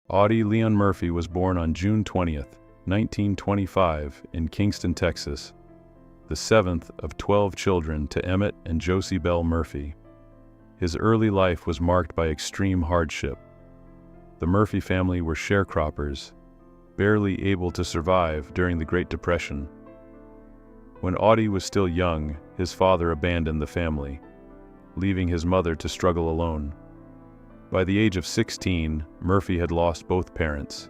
Audie Murphy was born on June 20th, 1925, in Kingston, Texas, the seventh of 12 children to Emmett and Josie Bell Murphy. His early life was marked by extreme hardship. The Murphy family were sharecroppers, barely able to survive during the Great Depression. When Audie was still young, his father abandoned the family, leaving his mother to struggle alone. By the age of 16, Murphy had lost both parents,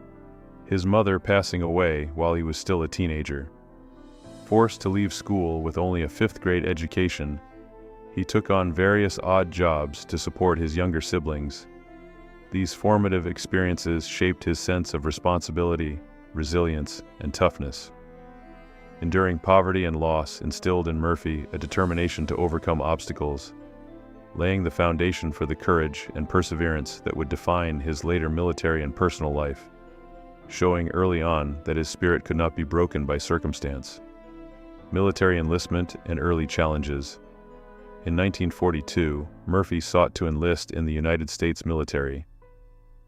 his mother passing away while he was still a teenager. Forced to leave school with only a fifth-grade education, he took on various odd jobs to support his younger siblings. These formative experiences shaped his sense of responsibility, resilience, and toughness. Enduring poverty and loss instilled in Murphy a determination to overcome obstacles, laying the foundation for the courage and perseverance that would define his later military and personal life, showing early on that his spirit could not be broken by circumstance. Military enlistment and early challenges. In 1942, Murphy sought to enlist in the United States military,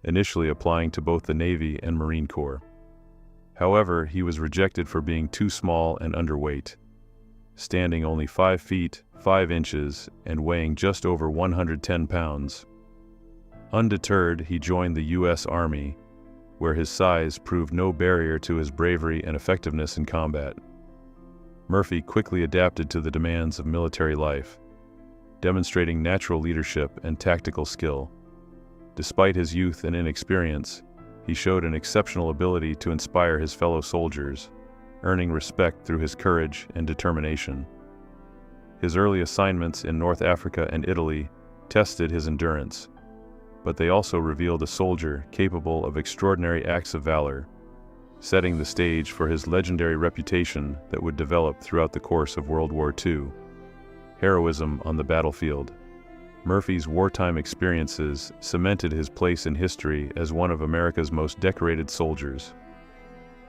initially applying to both the Navy and Marine Corps. However, he was rejected for being too small and underweight, standing only 5 feet 5 inches and weighing just over 110 pounds. Undeterred, he joined the U.S. Army, where his size proved no barrier to his bravery and effectiveness in combat. Murphy quickly adapted to the demands of military life, demonstrating natural leadership and tactical skill. Despite his youth and inexperience, he showed an exceptional ability to inspire his fellow soldiers, earning respect through his courage and determination. His early assignments in North Africa and Italy tested his endurance, but they also revealed a soldier capable of extraordinary acts of valor, setting the stage for his legendary reputation that would develop throughout the course of World War II. Heroism on the battlefield. Murphy's wartime experiences cemented his place in history as one of America's most decorated soldiers.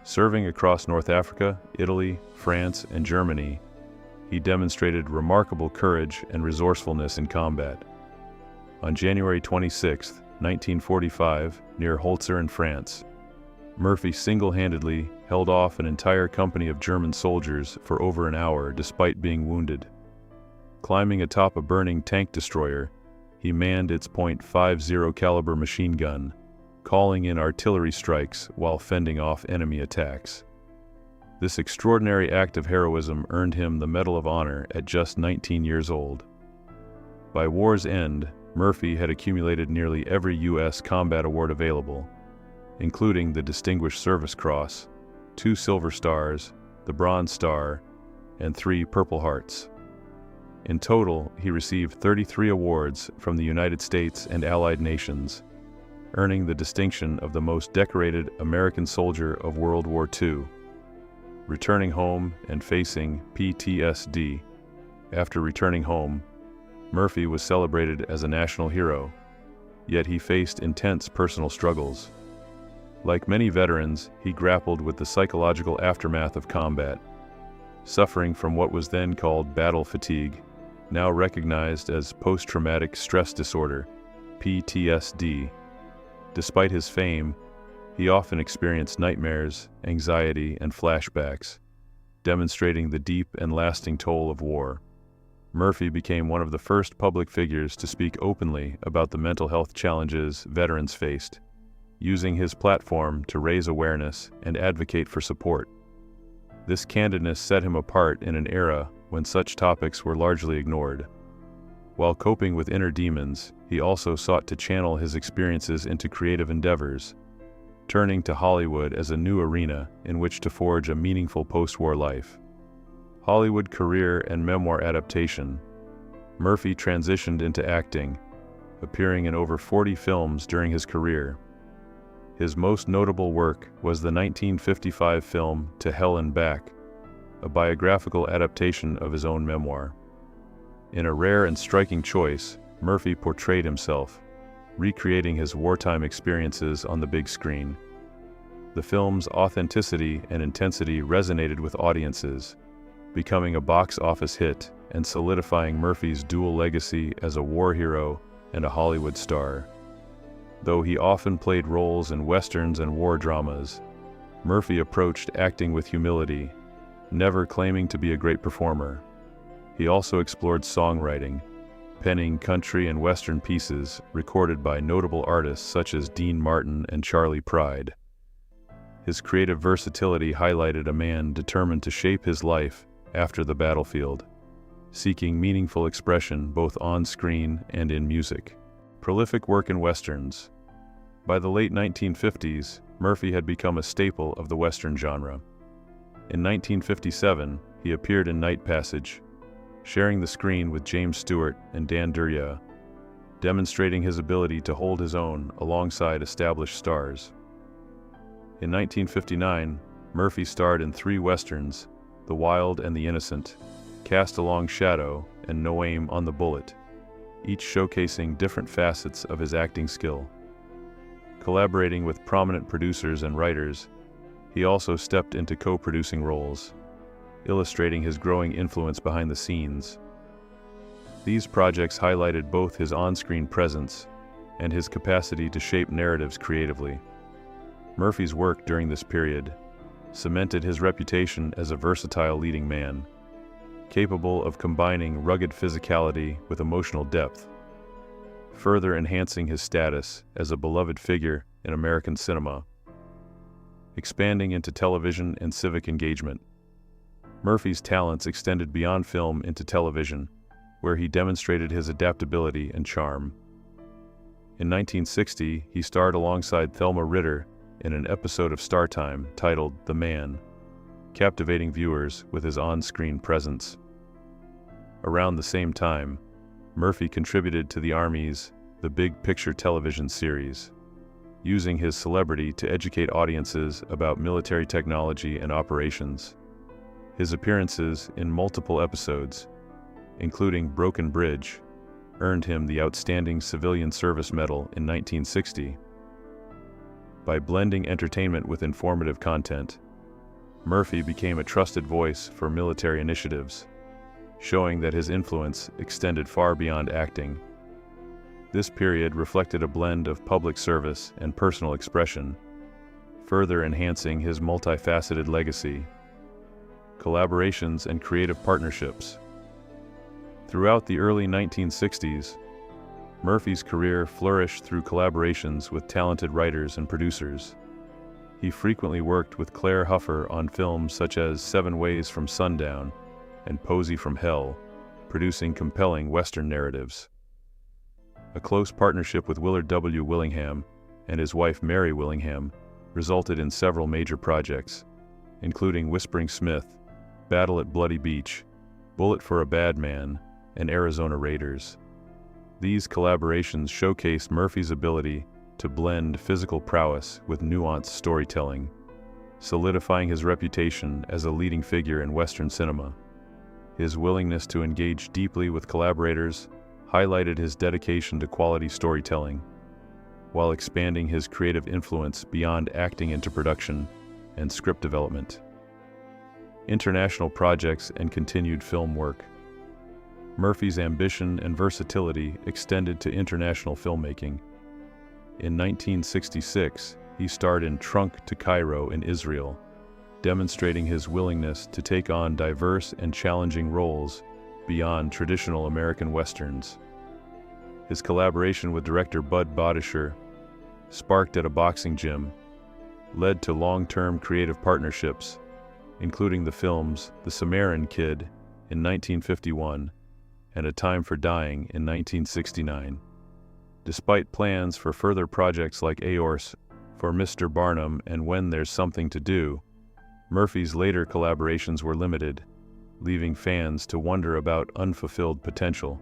Serving across North Africa, Italy, France, and Germany, he demonstrated remarkable courage and resourcefulness in combat. On January 26, 1945, near Holzer in France, Murphy single-handedly held off an entire company of German soldiers for over an hour despite being wounded. Climbing atop a burning tank destroyer, he manned its .50 caliber machine gun, calling in artillery strikes while fending off enemy attacks. This extraordinary act of heroism earned him the Medal of Honor at just 19 years old. By war's end, Murphy had accumulated nearly every U.S. combat award available, including the Distinguished Service Cross, 2 Silver Stars, the Bronze Star, and 3 Purple Hearts. In total, he received 33 awards from the United States and Allied nations, earning the distinction of the most decorated American soldier of World War II. Returning home and facing PTSD. After returning home, Murphy was celebrated as a national hero, yet he faced intense personal struggles. Like many veterans, he grappled with the psychological aftermath of combat, suffering from what was then called battle fatigue, now recognized as post-traumatic stress disorder, PTSD. Despite his fame, he often experienced nightmares, anxiety, and flashbacks, demonstrating the deep and lasting toll of war. Murphy became one of the first public figures to speak openly about the mental health challenges veterans faced, using his platform to raise awareness and advocate for support. This candidness set him apart in an era when such topics were largely ignored. While coping with inner demons, he also sought to channel his experiences into creative endeavors, turning to Hollywood as a new arena in which to forge a meaningful post-war life. Hollywood career and memoir adaptation. Murphy transitioned into acting, appearing in over 40 films during his career. His most notable work was the 1955 film To Hell and Back, a biographical adaptation of his own memoir. In a rare and striking choice, Murphy portrayed himself, recreating his wartime experiences on the big screen. The film's authenticity and intensity resonated with audiences, becoming a box office hit and solidifying Murphy's dual legacy as a war hero and a Hollywood star. Though he often played roles in westerns and war dramas, Murphy approached acting with humility, never claiming to be a great performer. He also explored songwriting, penning country and western pieces recorded by notable artists such as Dean Martin and Charlie Pride. His creative versatility highlighted a man determined to shape his life after the battlefield, seeking meaningful expression both on screen and in music. Prolific work in westerns. By the late 1950s, Murphy had become a staple of the western genre. In 1957, he appeared in Night Passage, sharing the screen with James Stewart and Dan Durya, demonstrating his ability to hold his own alongside established stars. In 1959, Murphy starred in 3 westerns, The Wild and the Innocent, Cast Along Shadow, and No Aim on the Bullet, each showcasing different facets of his acting skill. Collaborating with prominent producers and writers, he also stepped into co-producing roles, illustrating his growing influence behind the scenes. These projects highlighted both his on-screen presence and his capacity to shape narratives creatively. Murphy's work during this period cemented his reputation as a versatile leading man, capable of combining rugged physicality with emotional depth, further enhancing his status as a beloved figure in American cinema. Expanding into television and civic engagement, Murphy's talents extended beyond film into television, where he demonstrated his adaptability and charm. In 1960, he starred alongside Thelma Ritter in an episode of Startime titled The Man, captivating viewers with his on-screen presence. Around the same time, Murphy contributed to the Army's The Big Picture television series, using his celebrity to educate audiences about military technology and operations. His appearances in multiple episodes, including Broken Bridge, earned him the Outstanding Civilian Service Medal in 1960. By blending entertainment with informative content, Murphy became a trusted voice for military initiatives, showing that his influence extended far beyond acting. This period reflected a blend of public service and personal expression, further enhancing his multifaceted legacy. Collaborations and creative partnerships. Throughout the early 1960s, Murphy's career flourished through collaborations with talented writers and producers. He frequently worked with Claire Huffer on films such as 7 Ways from Sundown and Posey from Hell, producing compelling Western narratives. A close partnership with Willard W. Willingham and his wife Mary Willingham resulted in several major projects, including Whispering Smith, Battle at Bloody Beach, Bullet for a Bad Man, and Arizona Raiders. These collaborations showcased Murphy's ability to blend physical prowess with nuanced storytelling, solidifying his reputation as a leading figure in Western cinema. His willingness to engage deeply with collaborators highlighted his dedication to quality storytelling, while expanding his creative influence beyond acting into production and script development. International projects and continued film work. Murphy's ambition and versatility extended to international filmmaking. In 1966, he starred in Trunk to Cairo in Israel, demonstrating his willingness to take on diverse and challenging roles beyond traditional American westerns. His collaboration with director Bud Bodisher, sparked at a boxing gym, led to long-term creative partnerships, including the films The Samaritan Kid in 1951 and A Time for Dying in 1969. Despite plans for further projects like Eeyore for Mr. Barnum and When There's Something to Do, Murphy's later collaborations were limited, leaving fans to wonder about unfulfilled potential.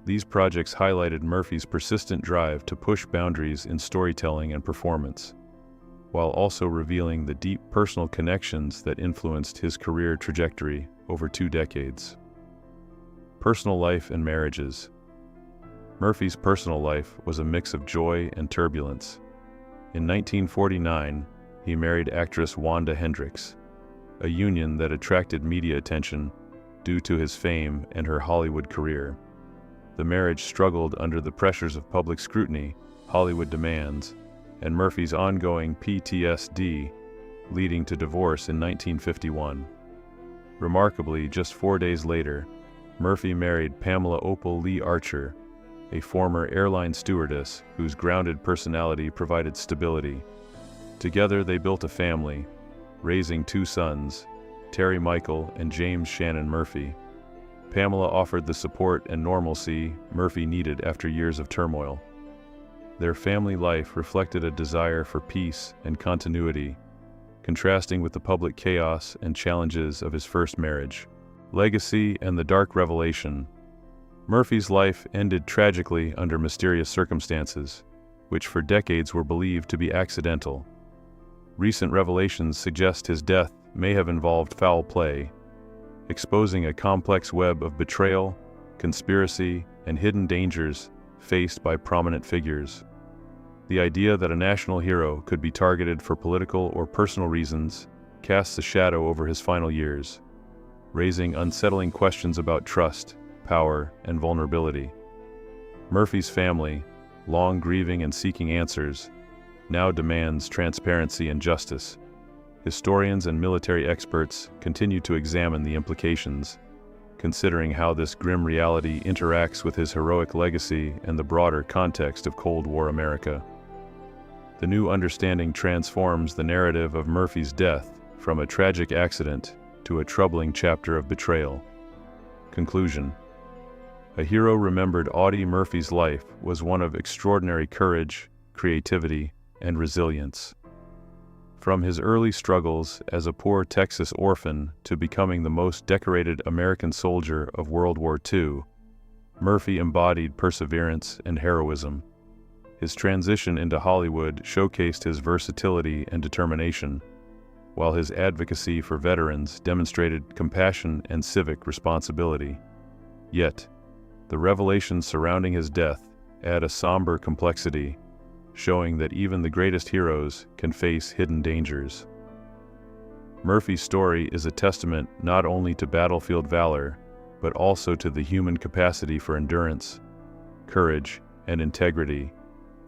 These projects highlighted Murphy's persistent drive to push boundaries in storytelling and performance, while also revealing the deep personal connections that influenced his career trajectory over 2 decades. Personal life and marriages. Murphy's personal life was a mix of joy and turbulence. In 1949, he married actress Wanda Hendricks, a union that attracted media attention due to his fame and her Hollywood career. The marriage struggled under the pressures of public scrutiny, Hollywood demands, and Murphy's ongoing PTSD, leading to divorce in 1951. Remarkably, just 4 days later, Murphy married Pamela Opal Lee Archer, a former airline stewardess whose grounded personality provided stability. Together they built a family, raising 2 sons, Terry Michael and James Shannon Murphy. Pamela offered the support and normalcy Murphy needed after years of turmoil. Their family life reflected a desire for peace and continuity, contrasting with the public chaos and challenges of his first marriage. Legacy and the dark revelation. Murphy's life ended tragically under mysterious circumstances, which for decades were believed to be accidental. Recent revelations suggest his death may have involved foul play, exposing a complex web of betrayal, conspiracy, and hidden dangers faced by prominent figures. The idea that a national hero could be targeted for political or personal reasons casts a shadow over his final years, raising unsettling questions about trust, power, and vulnerability. Murphy's family, long grieving and seeking answers, now demands transparency and justice. Historians and military experts continue to examine the implications, considering how this grim reality interacts with his heroic legacy and the broader context of Cold War America. The new understanding transforms the narrative of Murphy's death from a tragic accident to a troubling chapter of betrayal. Conclusion. A hero remembered. Audie Murphy's life was one of extraordinary courage, creativity, and resilience. From his early struggles as a poor Texas orphan to becoming the most decorated American soldier of World War II, Murphy embodied perseverance and heroism. His transition into Hollywood showcased his versatility and determination, while his advocacy for veterans demonstrated compassion and civic responsibility. Yet, the revelations surrounding his death add a somber complexity, showing that even the greatest heroes can face hidden dangers. Murphy's story is a testament not only to battlefield valor, but also to the human capacity for endurance, courage, and integrity,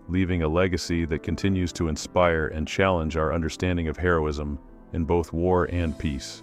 leaving a legacy that continues to inspire and challenge our understanding of heroism in both war and peace.